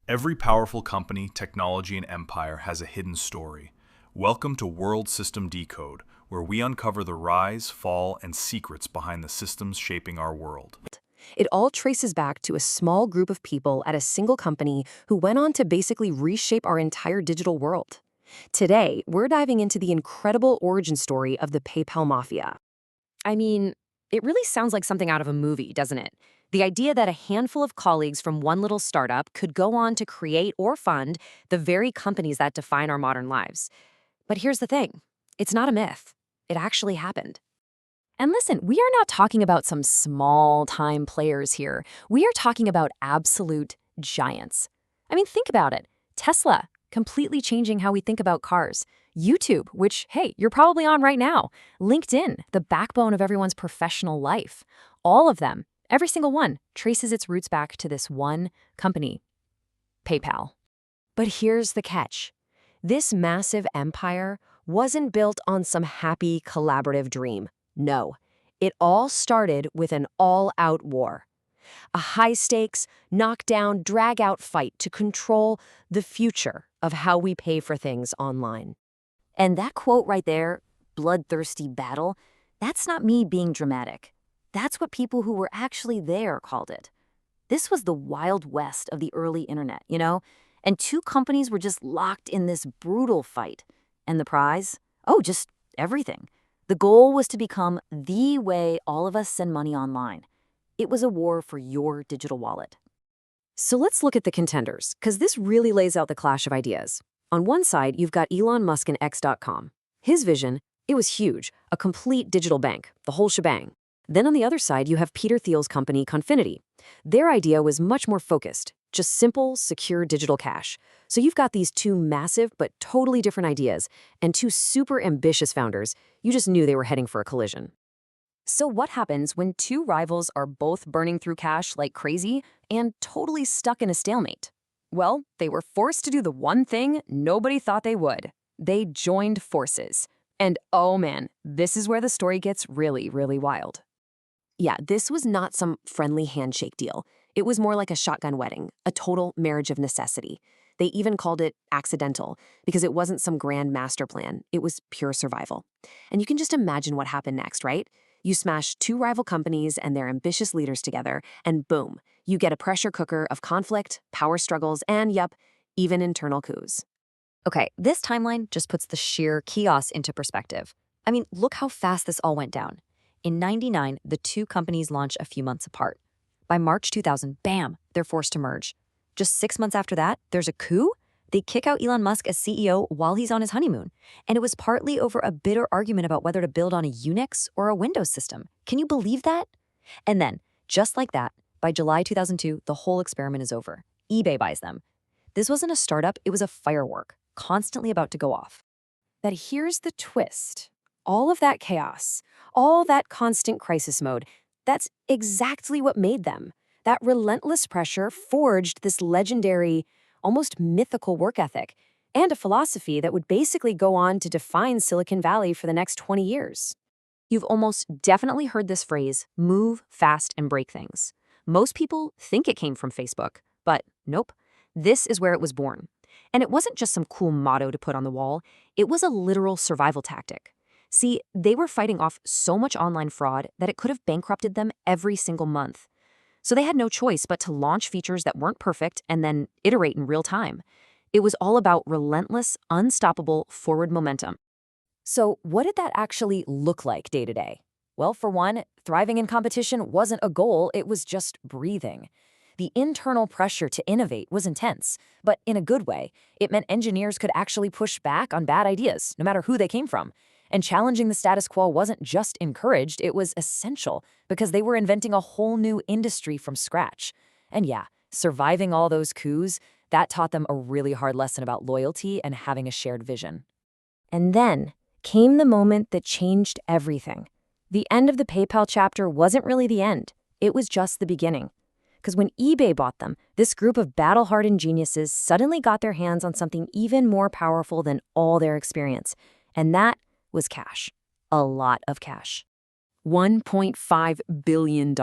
Every powerful company, technology, and empire has a hidden story. Welcome to World System Decode, where we uncover the rise, fall, and secrets behind the systems shaping our world. It all traces back to a small group of people at a single company who went on to basically reshape our entire digital world. Today, we're diving into the incredible origin story of the PayPal Mafia. I mean, it really sounds like something out of a movie, doesn't it? The idea that a handful of colleagues from one little startup could go on to create or fund the very companies that define our modern lives. But here's the thing, it's not a myth. It actually happened. And listen, we are not talking about some small-time players here. We are talking about absolute giants. I mean, think about it. Tesla, completely changing how we think about cars. YouTube, which, hey, you're probably on right now. LinkedIn, the backbone of everyone's professional life. All of them, every single one, traces its roots back to this one company, PayPal. But here's the catch. This massive empire wasn't built on some happy collaborative dream. No, it all started with an all-out war. A high-stakes, knock-down, drag-out fight to control the future of how we pay for things online. And that quote right there, bloodthirsty battle, that's not me being dramatic. That's what people who were actually there called it. This was the Wild West of the early internet, you know? And two companies were just locked in this brutal fight. And the prize? Oh, just everything. The goal was to become the way all of us send money online. It was a war for your digital wallet. So let's look at the contenders, because this really lays out the clash of ideas. On one side, you've got Elon Musk and X.com. His vision, it was huge, a complete digital bank, the whole shebang. Then on the other side, you have Peter Thiel's company, Confinity. Their idea was much more focused, just simple, secure digital cash. So you've got these two massive but totally different ideas, and two super ambitious founders. You just knew they were heading for a collision. So what happens when two rivals are both burning through cash like crazy and totally stuck in a stalemate? Well, they were forced to do the one thing nobody thought they would. They joined forces. And oh man, this is where the story gets really, really wild. Yeah, this was not some friendly handshake deal. It was more like a shotgun wedding, a total marriage of necessity. They even called it accidental because it wasn't some grand master plan. It was pure survival. And you can just imagine what happened next, right? You smash two rival companies and their ambitious leaders together, and boom, you get a pressure cooker of conflict, power struggles, and yup, even internal coups. Okay, this timeline just puts the sheer chaos into perspective. I mean, look how fast this all went down. In '99, the two companies launch a few months apart. By March 2000, bam, they're forced to merge. Just 6 months after that, there's a coup. They kick out Elon Musk as CEO while he's on his honeymoon. And it was partly over a bitter argument about whether to build on a Unix or a Windows system. Can you believe that? And then, just like that, by July 2002, the whole experiment is over. eBay buys them. This wasn't a startup, it was a firework, constantly about to go off. But here's the twist. All of that chaos, all that constant crisis mode, that's exactly what made them. That relentless pressure forged this legendary, almost mythical work ethic and a philosophy that would basically go on to define Silicon Valley for the next 20 years. You've almost definitely heard this phrase, move fast and break things. Most people think it came from Facebook, but nope. This is where it was born. And it wasn't just some cool motto to put on the wall. It was a literal survival tactic. See, they were fighting off so much online fraud that it could have bankrupted them every single month. So they had no choice but to launch features that weren't perfect and then iterate in real time. It was all about relentless, unstoppable forward momentum. So what did that actually look like day to day? Well, for one, thriving in competition wasn't a goal, it was just breathing. The internal pressure to innovate was intense, but in a good way. It meant engineers could actually push back on bad ideas, no matter who they came from. And challenging the status quo wasn't just encouraged, it was essential because they were inventing a whole new industry from scratch. And yeah, surviving all those coups, that taught them a really hard lesson about loyalty and having a shared vision. And then came the moment that changed everything. The end of the PayPal chapter wasn't really the end. It was just the beginning. Because when eBay bought them, this group of battle-hardened geniuses suddenly got their hands on something even more powerful than all their experience. And that was cash. A lot of cash. $1.5 billion.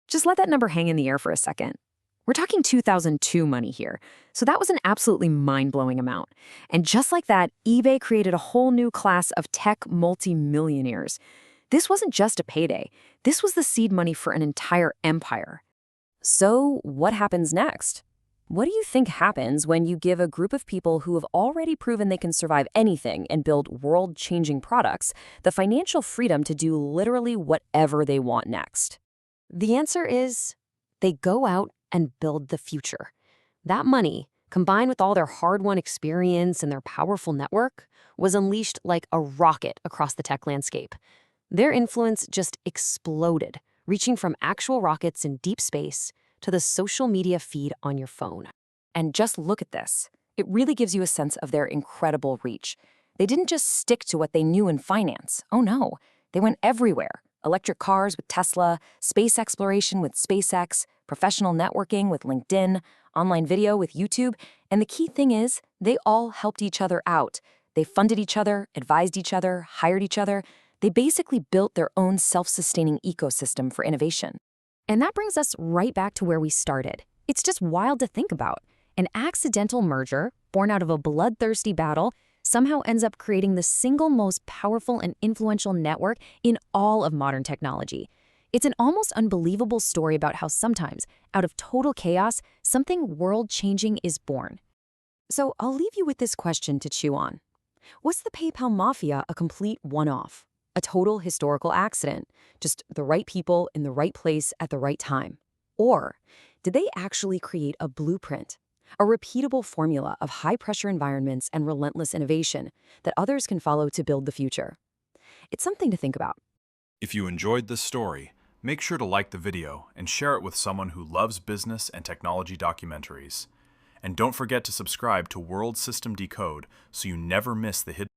Just let that number hang in the air for a second. We're talking 2002 money here. So that was an absolutely mind-blowing amount. And just like that, eBay created a whole new class of tech multimillionaires. This wasn't just a payday. This was the seed money for an entire empire. So what happens next? What do you think happens when you give a group of people who have already proven they can survive anything and build world-changing products the financial freedom to do literally whatever they want next? The answer is they go out and build the future. That money, combined with all their hard-won experience and their powerful network, was unleashed like a rocket across the tech landscape. Their influence just exploded, reaching from actual rockets in deep space to the social media feed on your phone. And just look at this. It really gives you a sense of their incredible reach. They didn't just stick to what they knew in finance. Oh no, they went everywhere. Electric cars with Tesla, space exploration with SpaceX, professional networking with LinkedIn, online video with YouTube. And the key thing is, they all helped each other out. They funded each other, advised each other, hired each other. They basically built their own self-sustaining ecosystem for innovation. And that brings us right back to where we started. It's just wild to think about. An accidental merger, born out of a bloodthirsty battle, somehow ends up creating the single most powerful and influential network in all of modern technology. It's an almost unbelievable story about how sometimes, out of total chaos, something world-changing is born. So I'll leave you with this question to chew on. Was the PayPal Mafia a complete one-off? A total historical accident, just the right people in the right place at the right time? Or did they actually create a blueprint, a repeatable formula of high-pressure environments and relentless innovation that others can follow to build the future? It's something to think about. If you enjoyed this story, make sure to like the video and share it with someone who loves business and technology documentaries. And don't forget to subscribe to World System Decode so you never miss the hidden